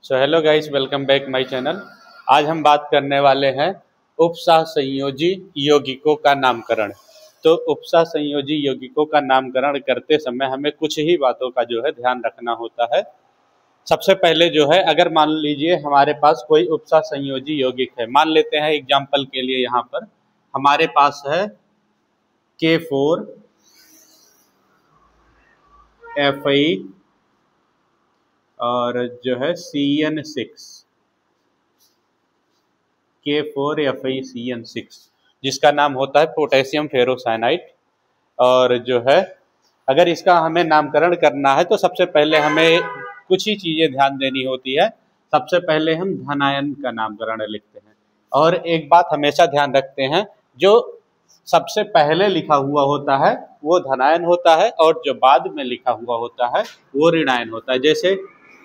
So hello guys, welcome back my channel. आज हम बात करने वाले हैं उपसह संयोजी यौगिकों का नामकरण। तो उपसह संयोजी यौगिकों का नामकरण करते समय हमें कुछ ही बातों का जो है ध्यान रखना होता है। सबसे पहले जो है, अगर मान लीजिए हमारे पास कोई उपसह संयोजी यौगिक है, मान लेते हैं एग्जाम्पल के लिए यहाँ पर हमारे पास है K4 Fe और जो है CN6 K4 FeCN6, जिसका नाम होता है पोटेशियम फेरोसाइनाइड। और जो है अगर इसका हमें नामकरण करना है तो सबसे पहले हमें कुछ ही चीज़ें ध्यान देनी होती है। सबसे पहले हम धनायन का नामकरण लिखते हैं, और एक बात हमेशा ध्यान रखते हैं, जो सबसे पहले लिखा हुआ होता है वो धनायन होता है और जो बाद में लिखा हुआ होता है वो ऋणायन होता है। जैसे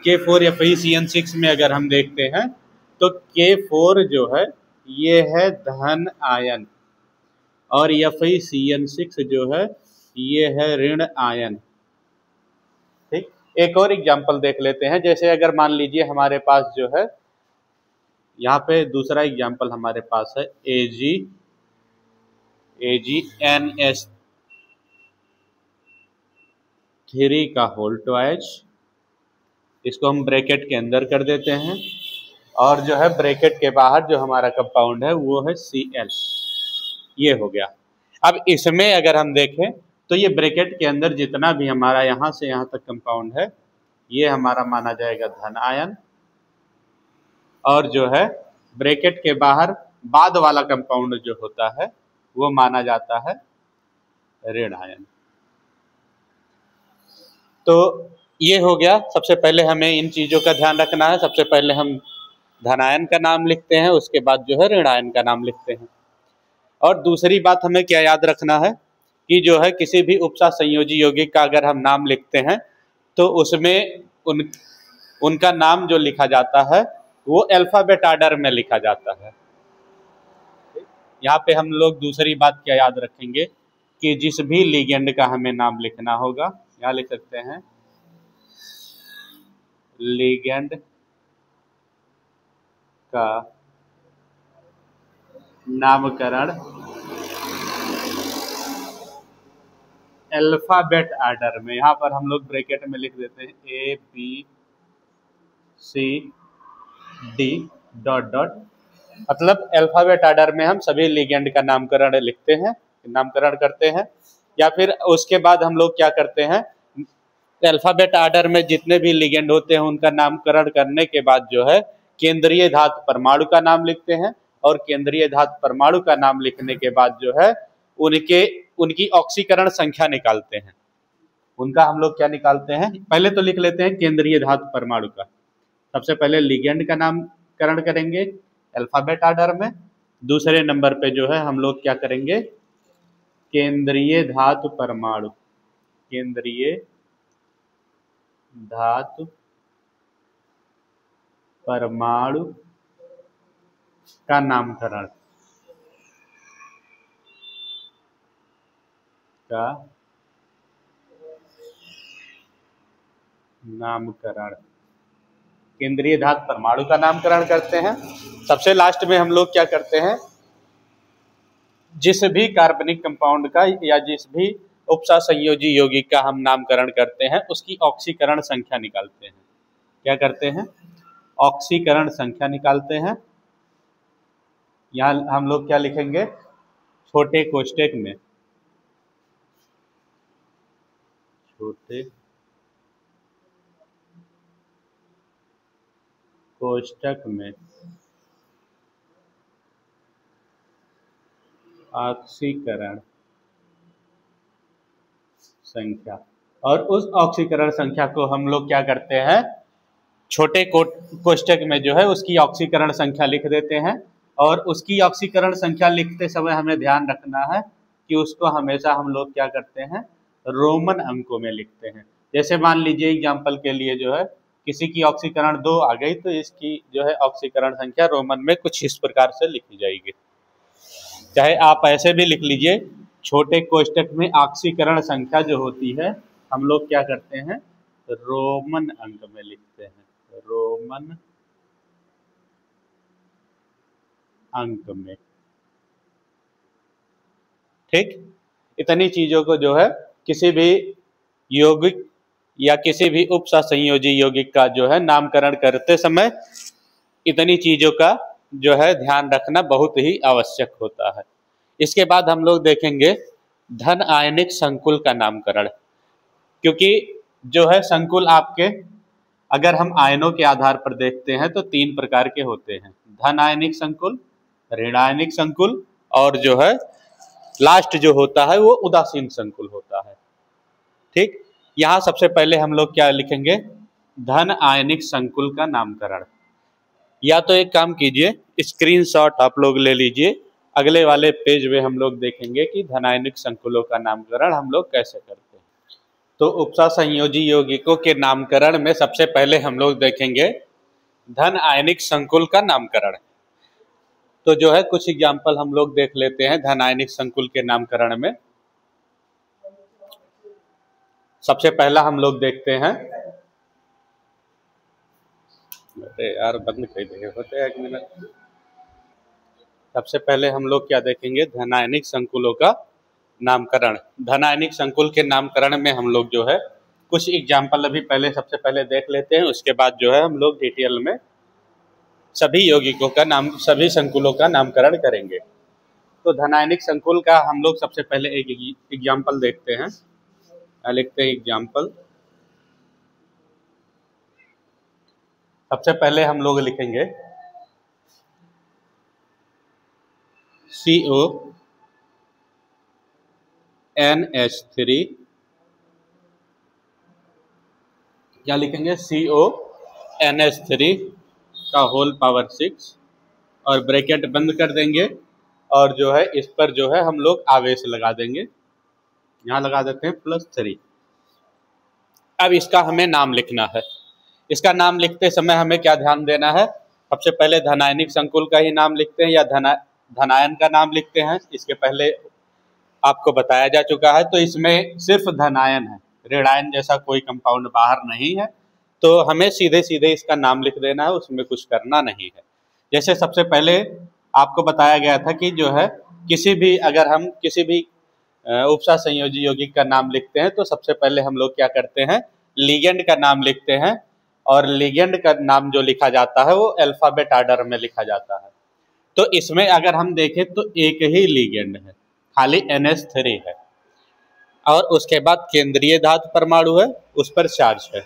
K4 FeCN6 में अगर हम देखते हैं तो K4 जो है ये है धन आयन और FeCN6 जो है ये है ऋण आयन। ठीक, एक और एग्जांपल देख लेते हैं। जैसे अगर मान लीजिए हमारे पास जो है यहाँ पे दूसरा एग्जांपल हमारे पास है AgNH3 का होल ट्वाइस। इसको हम ब्रैकेट के अंदर कर देते हैं और जो है ब्रैकेट के बाहर जो हमारा कंपाउंड है वो है Cl। ये हो गया। अब इसमें अगर हम देखें तो ये ब्रैकेट के अंदर जितना भी हमारा यहाँ से यहाँ तक कंपाउंड है ये हमारा माना जाएगा धन आयन, और जो है ब्रैकेट के बाहर बाद वाला कंपाउंड जो होता है वो माना जाता है ऋण आयन। तो ये हो गया। सबसे पहले हमें इन चीज़ों का ध्यान रखना है। सबसे पहले हम धनायन का नाम लिखते हैं, उसके बाद जो है ऋणायन का नाम लिखते हैं। और दूसरी बात हमें क्या याद रखना है कि जो है किसी भी उपसह संयोजी यौगिक का अगर हम नाम लिखते हैं तो उसमें उनका नाम जो लिखा जाता है वो अल्फाबेट ऑर्डर में लिखा जाता है। यहाँ पे हम लोग दूसरी बात क्या याद रखेंगे कि जिस भी लिगेंड का हमें नाम लिखना होगा, यहाँ लिख सकते हैं लिगेंड का नामकरण अल्फाबेट ऑर्डर में, यहाँ पर हम लोग ब्रैकेट में लिख देते हैं ABCD डॉट डॉट, मतलब अल्फाबेट ऑर्डर में हम सभी लिगेंड का नामकरण लिखते हैं, नामकरण करते हैं। या फिर उसके बाद हम लोग क्या करते हैं, अल्फाबेट ऑर्डर में जितने भी लिगेंड होते हैं उनका नामकरण करने के बाद जो है केंद्रीय धातु परमाणु का नाम लिखते हैं, और केंद्रीय धातु परमाणु का नाम लिखने के बाद जो है उनकी ऑक्सीकरण संख्या निकालते हैं। उनका हम लोग क्या निकालते हैं, पहले तो लिख लेते हैं केंद्रीय धातु परमाणु का। सबसे पहले लिगेंड का नामकरण करेंगे अल्फाबेट ऑर्डर में, दूसरे नंबर पे जो है हम लोग क्या करेंगे केंद्रीय धातु परमाणु, केंद्रीय धातु परमाणु का नामकरण केंद्रीय धातु परमाणु का नामकरण करते हैं। सबसे लास्ट में हम लोग क्या करते हैं, जिस भी कार्बनिक कंपाउंड का या जिस भी उपसह संयोजी यौगिक का हम नामकरण करते हैं उसकी ऑक्सीकरण संख्या निकालते हैं। क्या करते हैं, ऑक्सीकरण संख्या निकालते हैं। यहाँ हम लोग क्या लिखेंगे, छोटे कोष्ठक में, छोटे कोष्ठक में ऑक्सीकरण संख्या, और उस ऑक्सीकरण संख्या को हम लोग क्या करते हैं छोटे कोष्ठक में जो है उसकी ऑक्सीकरण संख्या लिख देते हैं। और उसकी ऑक्सीकरण संख्या लिखते समय हमें ध्यान रखना है कि उसको हमेशा हम लोग क्या करते हैं रोमन अंकों में लिखते हैं। जैसे मान लीजिए एग्जाम्पल के लिए जो है किसी की ऑक्सीकरण 2 आ गई तो इसकी जो है ऑक्सीकरण संख्या रोमन में कुछ इस प्रकार से लिखी जाएगी। चाहे आप ऐसे भी लिख लीजिए, छोटे कोष्ठक में ऑक्सीकरण संख्या जो होती है हम लोग क्या करते हैं रोमन अंक में लिखते हैं, रोमन अंक में। ठीक, इतनी चीजों को जो है किसी भी यौगिक या किसी भी उपसंयोजी यौगिक का जो है नामकरण करते समय इतनी चीजों का जो है ध्यान रखना बहुत ही आवश्यक होता है। इसके बाद हम लोग देखेंगे धन आयनिक संकुल का नामकरण, क्योंकि जो है संकुल आपके अगर हम आयनों के आधार पर देखते हैं तो 3 प्रकार के होते हैं, धन आयनिक संकुल, ऋण आयनिक संकुल और जो है लास्ट जो होता है वो उदासीन संकुल होता है। ठीक, यहाँ सबसे पहले हम लोग क्या लिखेंगे, धन आयनिक संकुल का नामकरण। या तो एक काम कीजिए, स्क्रीनशॉट आप लोग ले लीजिए, अगले वाले पेज में हम लोग देखेंगे कि धन आयनिक संकुलों का नामकरण हम लोग कैसे करते हैं। तो उपसा संयोजी यौगिकों के नामकरण में सबसे पहले हम लोग देखेंगे धन आयनिक संकुल का नामकरण। तो जो है कुछ एग्जाम्पल हम लोग देख लेते हैं धन आयनिक संकुल के नामकरण में। सबसे पहला हम लोग देखते हैं, अरे यार बंद कर देंगे होते हैं, 1 मिनट। सबसे पहले हम लोग क्या देखेंगे, धन आयनिक संकुलों का नामकरण। धन आयनिक संकुल के नामकरण में हम लोग जो है कुछ एग्जाम्पल अभी पहले सबसे पहले देख लेते हैं, उसके बाद जो है हम लोग डिटेल में सभी यौगिकों का नाम, सभी संकुलों का नामकरण करेंगे। तो धन आयनिक संकुल का हम लोग सबसे पहले एक एग्जाम्पल देखते हैं, लिखते हैं एग्जाम्पल। सबसे पहले हम लोग लिखेंगे CONH3, क्या लिखेंगे, CONH3 का होल पावर 6 और ब्रैकेट बंद कर देंगे और जो है इस पर जो है हम लोग आवेश लगा देंगे, यहाँ लगा देते हैं +3। अब इसका हमें नाम लिखना है। इसका नाम लिखते समय हमें क्या ध्यान देना है, सबसे पहले धनायनिक संकुल का ही नाम लिखते हैं या धनायन का नाम लिखते हैं, इसके पहले आपको बताया जा चुका है। तो इसमें सिर्फ धनायन है, ऋणायन जैसा कोई कंपाउंड बाहर नहीं है, तो हमें सीधे सीधे इसका नाम लिख देना है, उसमें कुछ करना नहीं है। जैसे सबसे पहले आपको बताया गया था कि जो है किसी भी, अगर हम किसी भी उपसा संयोजी यौगिक का नाम लिखते हैं तो सबसे पहले हम लोग क्या करते हैं, लिगेंड का नाम लिखते हैं, और लिगेंड का नाम जो लिखा जाता है वो अल्फाबेट ऑर्डर में लिखा जाता है। तो इसमें अगर हम देखें तो एक ही लिगेंड है, खाली NH3 है, और उसके बाद केंद्रीय धातु परमाणु है, उस पर चार्ज है।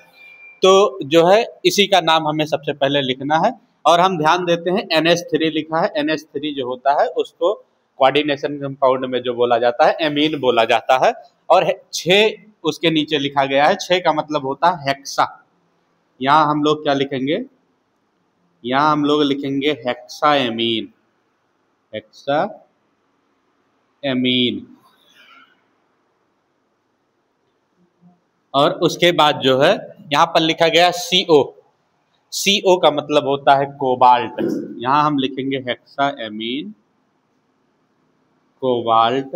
तो जो है इसी का नाम हमें सबसे पहले लिखना है, और हम ध्यान देते हैं NH3 लिखा है, NH3 जो होता है उसको कोऑर्डिनेशन कंपाउंड में जो बोला जाता है एमीन बोला जाता है, और 6 उसके नीचे लिखा गया है, 6 का मतलब होता है हेक्सा। यहाँ हम लोग क्या लिखेंगे, यहाँ हम लोग लिखेंगे हेक्सा एमीन, हेक्सा एमीन। और उसके बाद जो है यहाँ पर लिखा गया CO, CO का मतलब होता है कोबाल्ट, यहाँ हम लिखेंगे हेक्सा एमीन कोबाल्ट।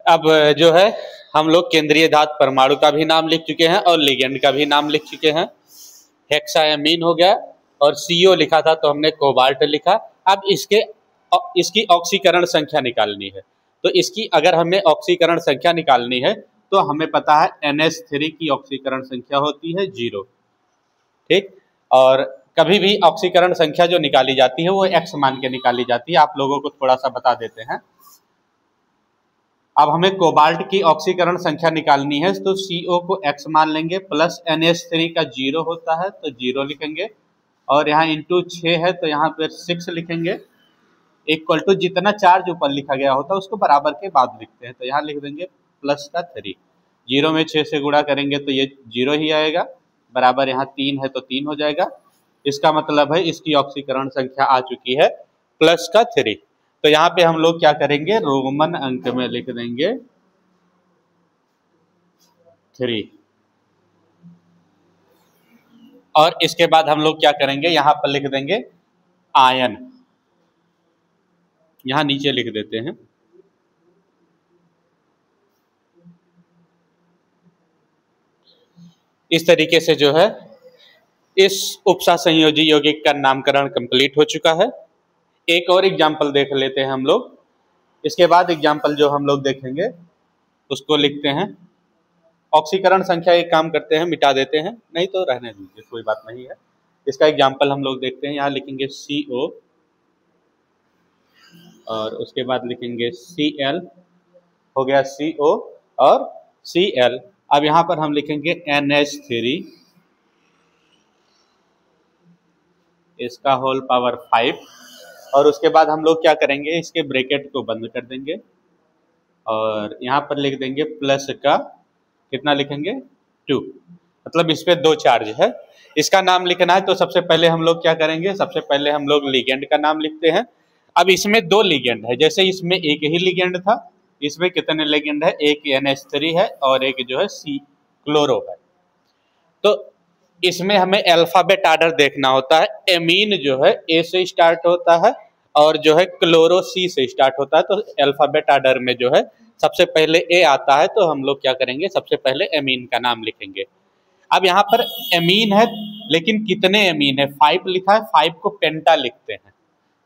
अब जो है हम लोग केंद्रीय धातु परमाणु का भी नाम लिख चुके हैं और लिगेंड का भी नाम लिख चुके हैं। हेक्सा एमीन हो गया और CO लिखा था तो हमने कोबाल्ट लिखा। अब इसकी ऑक्सीकरण संख्या निकालनी है, तो इसकी अगर हमें ऑक्सीकरण संख्या निकालनी है तो हमें पता है NH3 की ऑक्सीकरण संख्या होती है 0। ठीक, और कभी भी ऑक्सीकरण संख्या जो निकाली जाती है वो X मान के निकाली जाती है। आप लोगों को थोड़ा सा बता देते हैं। अब हमें कोबाल्ट की ऑक्सीकरण संख्या निकालनी है, तो CO को X मान लेंगे, प्लस NH3 का 0 होता है तो 0 लिखेंगे, और यहाँ इंटू 6 है तो यहाँ पर 6 लिखेंगे, इक्वल टू जितना चार्ज ऊपर लिखा गया होता है उसको बराबर के बाद लिखते हैं, तो यहाँ लिख देंगे प्लस का 3। 0 में 6 से गुणा करेंगे तो ये 0 ही आएगा, बराबर यहाँ 3 है तो 3 हो जाएगा। इसका मतलब है इसकी ऑक्सीकरण संख्या आ चुकी है प्लस का 3। तो यहाँ पे हम लोग क्या करेंगे, रोमन अंक में लिख देंगे 3, और इसके बाद हम लोग क्या करेंगे, यहाँ पर लिख देंगे आयन, यहाँ नीचे लिख देते हैं। इस तरीके से जो है इस उपसहसंयोजी यौगिक का नामकरण कंप्लीट हो चुका है। एक और एग्जाम्पल देख लेते हैं हम लोग। इसके बाद एग्जाम्पल जो हम लोग देखेंगे उसको लिखते हैं। ऑक्सीकरण संख्या एक काम करते हैं, मिटा देते हैं, नहीं तो रहने दीजिए, कोई बात नहीं है। इसका एग्जाम्पल हम लोग देखते हैं। यहाँ लिखेंगे CO और उसके बाद लिखेंगे Cl, हो गया CO और Cl। अब यहाँ पर हम लिखेंगे NH3, इसका होल पावर 5, और उसके बाद हम लोग क्या करेंगे, इसके ब्रैकेट को बंद कर देंगे और यहाँ पर लिख देंगे प्लस का कितना लिखेंगे 2, मतलब इस पे 2 चार्ज है। इसका नाम लिखना है तो सबसे पहले हम लोग क्या करेंगे, सबसे पहले हम लोग लिगेंड का नाम लिखते हैं। अब इसमें 2 लिगेंड है, जैसे इसमें एक ही लिगेंड था, इसमें कितने लिगेंड है, एक NH3 है और एक जो है C क्लोरो है। तो इसमें हमें अल्फाबेट आर्डर देखना होता है। एमीन जो है A से स्टार्ट होता है और जो है क्लोरो C से स्टार्ट होता है। तो अल्फाबेट आर्डर में जो है सबसे पहले A आता है, तो हम लोग क्या करेंगे, सबसे पहले एमीन का नाम लिखेंगे। अब यहाँ पर एमीन है, लेकिन कितने एमीन है, 5 लिखा है, 5 को पेंटा लिखते हैं।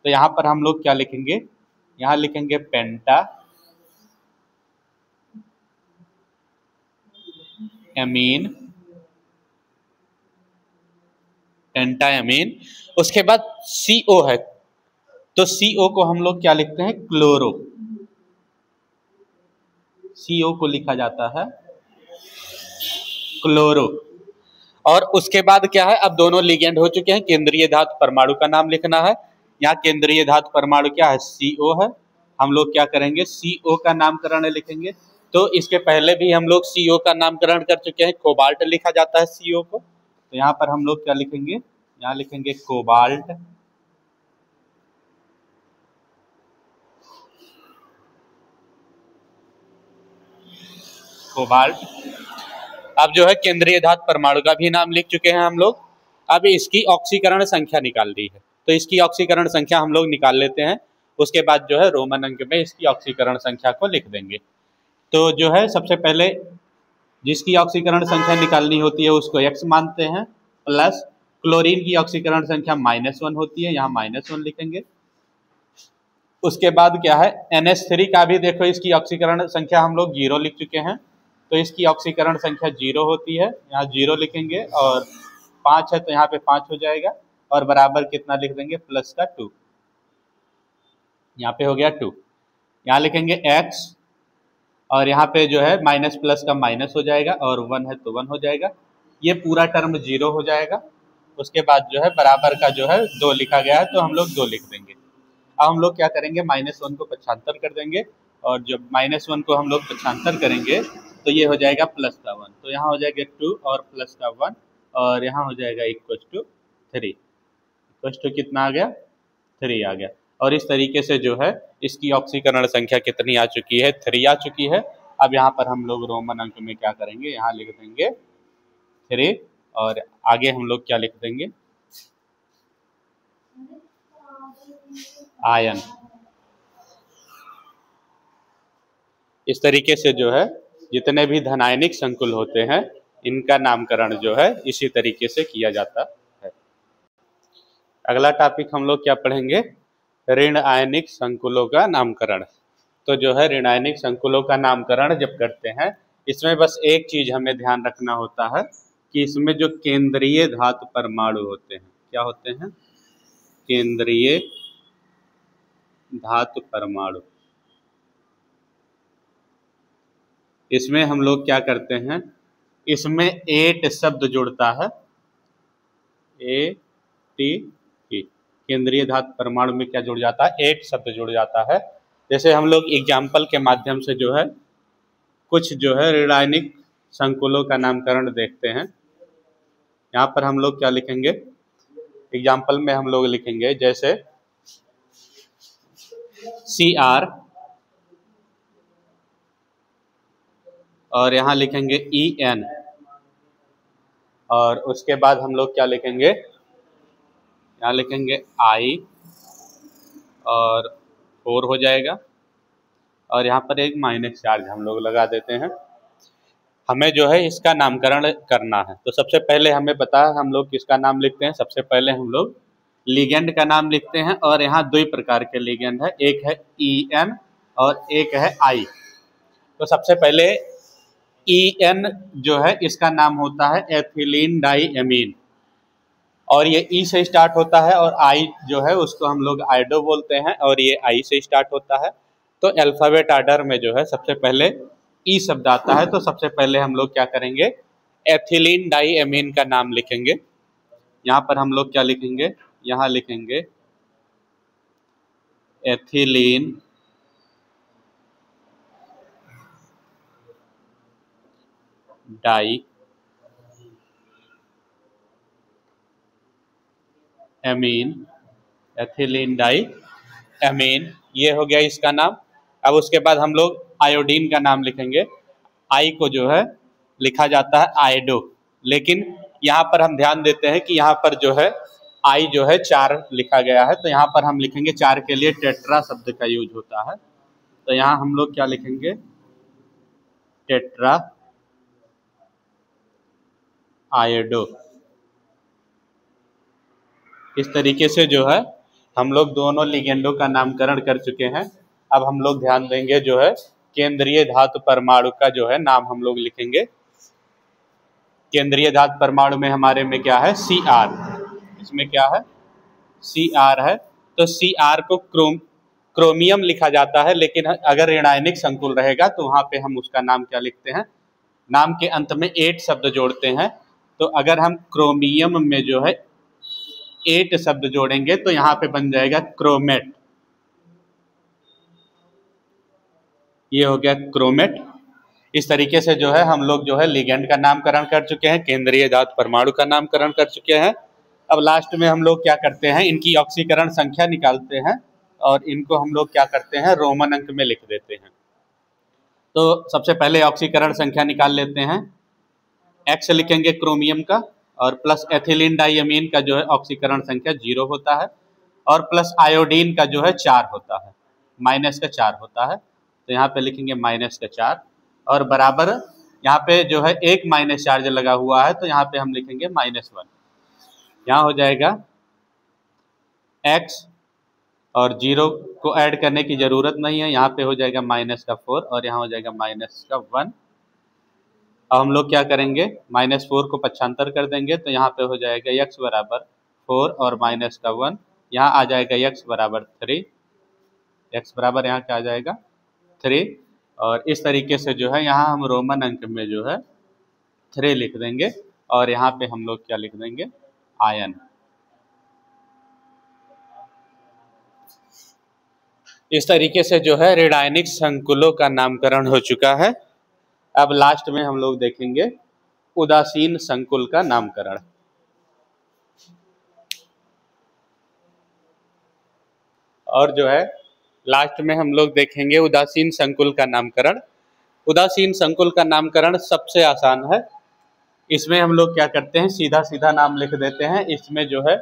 तो यहाँ पर हम लोग क्या लिखेंगे, यहाँ लिखेंगे पेंटा एमीन, पेंटा एमीन। उसके बाद CO है, तो CO को हम लोग क्या लिखते हैं, क्लोरो। CO को लिखा जाता है क्लोरो। और उसके बाद क्या है, अब दोनों लिगेंड हो चुके हैं, केंद्रीय धातु परमाणु का नाम लिखना है। यहाँ केंद्रीय धातु परमाणु क्या है, CO है। हम लोग क्या करेंगे, CO का नामकरण लिखेंगे। तो इसके पहले भी हम लोग CO का नामकरण कर चुके हैं, कोबाल्ट लिखा जाता है CO को। तो यहाँ पर हम लोग क्या लिखेंगे, यहाँ लिखेंगे कोबाल्ट, कोबाल्ट। अब जो है केंद्रीय धातु परमाणु का भी नाम लिख चुके हैं हम लोग। अब इसकी ऑक्सीकरण संख्या निकालनी है, तो इसकी ऑक्सीकरण संख्या हम लोग निकाल लेते हैं। उसके बाद जो है रोमन अंक में इसकी ऑक्सीकरण संख्या को लिख देंगे। तो जो है सबसे पहले जिसकी ऑक्सीकरण संख्या निकालनी होती है उसको X मानते हैं, प्लस क्लोरीन की ऑक्सीकरण संख्या -1 होती है, यहाँ -1 लिखेंगे। उसके बाद क्या है, NH3 का भी देखो, इसकी ऑक्सीकरण संख्या हम लोग 0 लिख चुके हैं, तो इसकी ऑक्सीकरण संख्या 0 होती है, यहाँ 0 लिखेंगे। और 5 है तो यहाँ पे 5 हो जाएगा, और बराबर कितना लिख देंगे, प्लस का 2, यहाँ पे हो गया 2। यहाँ लिखेंगे X, और यहाँ पे जो है माइनस प्लस का माइनस हो जाएगा, और 1 है तो 1 हो जाएगा, ये पूरा टर्म 0 हो जाएगा। उसके बाद जो है बराबर का जो है 2 लिखा गया है, तो हम लोग 2 लिख देंगे। अब हम लोग क्या करेंगे, -1 को पक्षांतर कर देंगे, और जब -1 को हम लोग पक्षांतर करेंगे तो ये हो जाएगा प्लस का 1, तो यहाँ हो जाएगा 2 और प्लस का 1, और यहाँ हो जाएगा इक्वल टू 3। इक्वल टू कितना आ गया, 3 आ गया। और इस तरीके से जो है इसकी ऑक्सीकरण संख्या कितनी आ चुकी है, 3 आ चुकी है। अब यहाँ पर हम लोग रोमन अंक में क्या करेंगे, यहाँ लिख देंगे 3, और आगे हम लोग क्या लिख देंगे, आयन। इस तरीके से जो है जितने भी धनायनिक संकुल होते हैं इनका नामकरण जो है इसी तरीके से किया जाता है। अगला टॉपिक हम लोग क्या पढ़ेंगे, ऋण आयनिक संकुलों का नामकरण। तो जो है ऋण आयनिक संकुलों का नामकरण जब करते हैं, इसमें बस एक चीज हमें ध्यान रखना होता है कि इसमें जो केंद्रीय धातु परमाणु होते हैं, क्या होते हैं, केंद्रीय धातु परमाणु। इसमें हम लोग क्या करते हैं, इसमें 8 शब्द जुड़ता है, ATP। केंद्रीय धातु परमाणु में क्या जुड़ जाता है, 8 शब्द जुड़ जाता है। जैसे हम लोग एग्जाम्पल के माध्यम से जो है कुछ जो है ऋणायनिक संकुलों का नामकरण देखते हैं। यहाँ पर हम लोग क्या लिखेंगे, एग्जाम्पल में हम लोग लिखेंगे जैसे Cr, और यहाँ लिखेंगे En, और उसके बाद हम लोग क्या लिखेंगे, यहाँ लिखेंगे I, और 4 हो जाएगा, और यहाँ पर एक माइनस चार्ज हम लोग लगा देते हैं। हमें जो है इसका नामकरण करना है। तो सबसे पहले हमें पता है हम लोग किसका नाम लिखते हैं। सबसे पहले हम लोग लिगेंड का नाम लिखते हैं, और यहाँ दो ही प्रकार के लिगेंड है, एक है EN और एक है I। तो सबसे पहले EN जो है इसका नाम होता है एथिलीन डाई एमीन, और ये E से स्टार्ट होता है, और I जो है उसको हम लोग आइडो बोलते हैं, और ये I से स्टार्ट होता है। तो अल्फ़ाबेट आर्डर में जो है सबसे पहले E शब्द आता है। तो सबसे पहले हम लोग क्या करेंगे, एथिलीन डाई एमीन का नाम लिखेंगे। यहाँ पर हम लोग क्या लिखेंगे, यहाँ लिखेंगे ethylene diamine, ethylene diamine, ये हो गया इसका नाम। अब उसके बाद हम लोग आयोडीन का नाम लिखेंगे। आई को जो है लिखा जाता है आइडो, लेकिन यहाँ पर हम ध्यान देते हैं कि यहाँ पर जो है आई जो है 4 लिखा गया है, तो यहाँ पर हम लिखेंगे 4 के लिए टेट्रा शब्द का यूज होता है। तो यहाँ हम लोग क्या लिखेंगे, टेट्रा आयोडो। इस तरीके से जो है हम लोग दोनों लिगेंडों का नामकरण कर चुके हैं। अब हम लोग ध्यान देंगे जो है केंद्रीय धातु परमाणु का जो है नाम हम लोग लिखेंगे। केंद्रीय धातु परमाणु में हमारे में क्या है, Cr। इसमें क्या है, Cr है। तो Cr को क्रोमियम लिखा जाता है, लेकिन अगर ऋणायनिक संकुल रहेगा तो वहाँ पे हम उसका नाम क्या लिखते हैं, नाम के अंत में 8 शब्द जोड़ते हैं। तो अगर हम क्रोमियम में जो है 8 शब्द जोड़ेंगे तो यहाँ पे बन जाएगा क्रोमेट। ये हो गया क्रोमेट। इस तरीके से जो है हम लोग जो है लिगेंड का नामकरण कर चुके हैं, केंद्रीय धातु परमाणु का नामकरण कर चुके हैं। अब लास्ट में हम लोग क्या करते हैं, इनकी ऑक्सीकरण संख्या निकालते हैं, और इनको हम लोग क्या करते हैं, रोमन अंक में लिख देते हैं। तो सबसे पहले ऑक्सीकरण संख्या निकाल लेते हैं। X लिखेंगे क्रोमियम का, और प्लस एथिलीन डाइअमीन का जो है ऑक्सीकरण संख्या 0 होता है, और प्लस आयोडीन का जो है 4 होता है, माइनस का 4 होता है। तो यहाँ पे लिखेंगे माइनस का 4, और बराबर यहाँ पे जो है एक माइनस चार्ज लगा हुआ है, तो यहाँ पे हम लिखेंगे -1। यहाँ हो जाएगा x, और 0 को ऐड करने की ज़रूरत नहीं है, यहाँ पे हो जाएगा -4, और यहाँ हो जाएगा -1। अब हम लोग क्या करेंगे, -4 को पक्षांतर कर देंगे, तो यहाँ पे हो जाएगा x बराबर 4 और -1। यहाँ आ जाएगा x बराबर 3, x बराबर यहाँ क्या आ जाएगा 3। और इस तरीके से जो है यहाँ हम रोमन अंक में जो है 3 लिख देंगे, और यहाँ पे हम लोग क्या लिख देंगे, आयन। इस तरीके से जो है ऋणायनिक संकुलों का नामकरण हो चुका है। अब लास्ट में हम लोग देखेंगे उदासीन संकुल का नामकरण। और जो है लास्ट में हम लोग देखेंगे उदासीन संकुल का नामकरण। उदासीन संकुल का नामकरण सबसे आसान है। इसमें हम लोग क्या करते हैं, सीधा सीधा नाम लिख देते हैं। इसमें जो है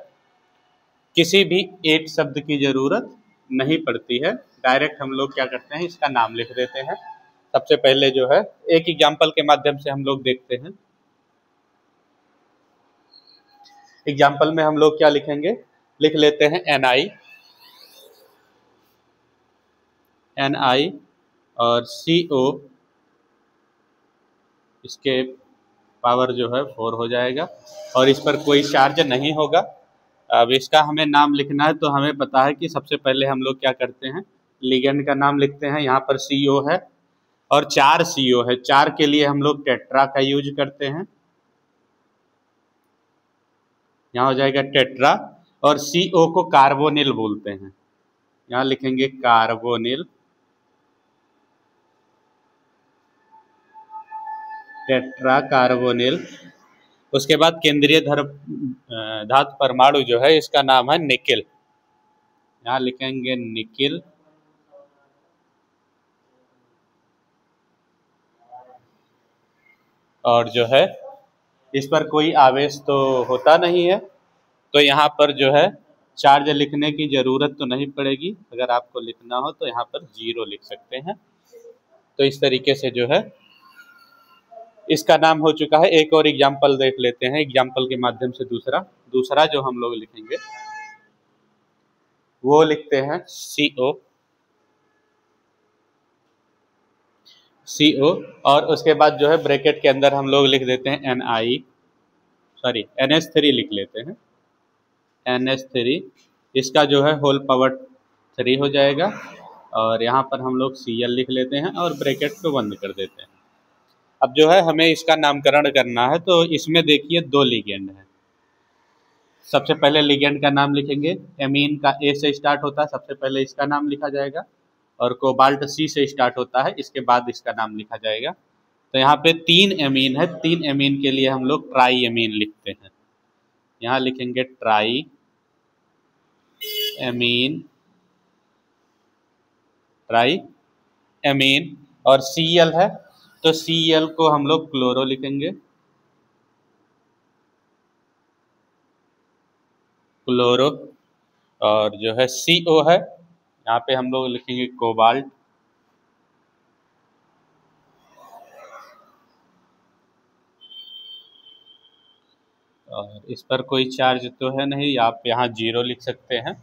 किसी भी एक शब्द की जरूरत नहीं पड़ती है, डायरेक्ट हम लोग क्या करते हैं, इसका नाम लिख देते हैं। सबसे पहले जो है एक एग्जाम्पल के माध्यम से हम लोग देखते हैं। एग्जाम्पल में हम लोग क्या लिखेंगे, लिख लेते हैं Ni और CO, इसके पावर जो है 4 हो जाएगा, और इस पर कोई चार्ज नहीं होगा। अब इसका हमें नाम लिखना है, तो हमें पता है कि सबसे पहले हम लोग क्या करते हैं, लिगेंड का नाम लिखते हैं। यहाँ पर CO है और 4 CO है, 4 के लिए हम लोग टेट्रा का यूज करते हैं। यहाँ हो जाएगा टेट्रा, और CO को कार्बोनिल बोलते हैं। यहाँ लिखेंगे कार्बोनिल, टेट्रा कार्बोनिल। उसके बाद केंद्रीय धातु परमाणु जो है इसका नाम है निकिल। यहाँ लिखेंगे निकिल, और जो है इस पर कोई आवेश तो होता नहीं है, तो यहाँ पर जो है चार्ज लिखने की ज़रूरत तो नहीं पड़ेगी। अगर आपको लिखना हो तो यहाँ पर 0 लिख सकते हैं। तो इस तरीके से जो है इसका नाम हो चुका है। एक और एग्जाम्पल देख लेते हैं, एग्जाम्पल के माध्यम से दूसरा जो हम लोग लिखेंगे वो लिखते हैं CO, और उसके बाद जो है ब्रैकेट के अंदर हम लोग लिख देते हैं NH3 लिख लेते हैं। NH3 इसका जो है होल पावर 3 हो जाएगा, और यहाँ पर हम लोग Cl लिख लेते हैं और ब्रैकेट को बंद कर देते हैं। अब जो है हमें इसका नामकरण करना है, तो इसमें देखिए 2 लिगेंड हैं। सबसे पहले लिगेंड का नाम लिखेंगे, एमीन का A से स्टार्ट होता है, सबसे पहले इसका नाम लिखा जाएगा, और कोबाल्ट C से स्टार्ट होता है, इसके बाद इसका नाम लिखा जाएगा। तो यहाँ पे 3 एमीन है, 3 एमीन के लिए हम लोग ट्राई एमीन लिखते हैं। यहाँ लिखेंगे ट्राई एमीन, और Cl है तो Cl को हम लोग क्लोरो लिखेंगे, क्लोरो। और जो है CO है, यहाँ पे हम लोग लिखेंगे कोबाल्ट, और इस पर कोई चार्ज तो है नहीं, आप यहाँ 0 लिख सकते हैं।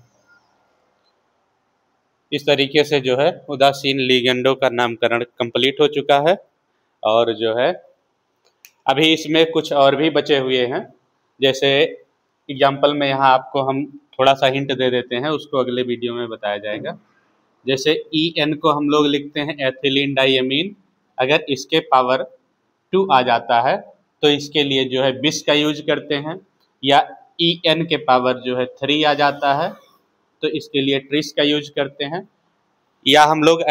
इस तरीके से जो है उदासीन लिगेंडों का नामकरण कंप्लीट हो चुका है। और जो है अभी इसमें कुछ और भी बचे हुए हैं, जैसे एग्जाम्पल में यहाँ आपको हम थोड़ा सा हिंट दे देते हैं, उसको अगले वीडियो में बताया जाएगा। जैसे EN को हम लोग लिखते हैं एथिलीन डाइएमीन, अगर इसके पावर 2 आ जाता है तो इसके लिए जो है बिस का यूज करते हैं, या EN के पावर जो है 3 आ जाता है तो इसके लिए ट्रिस का यूज करते हैं, या हम लोग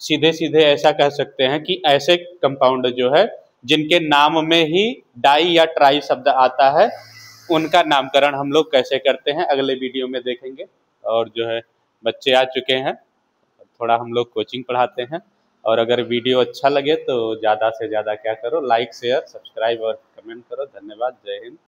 सीधे सीधे ऐसा कह सकते हैं कि ऐसे कंपाउंड जो है जिनके नाम में ही डाई या ट्राई शब्द आता है, उनका नामकरण हम लोग कैसे करते हैं अगले वीडियो में देखेंगे। और जो है बच्चे आ चुके हैं, थोड़ा हम लोग कोचिंग पढ़ाते हैं, और अगर वीडियो अच्छा लगे तो ज़्यादा से ज़्यादा क्या करो, लाइक शेयर सब्सक्राइब और कमेंट करो। धन्यवाद, जय हिंद।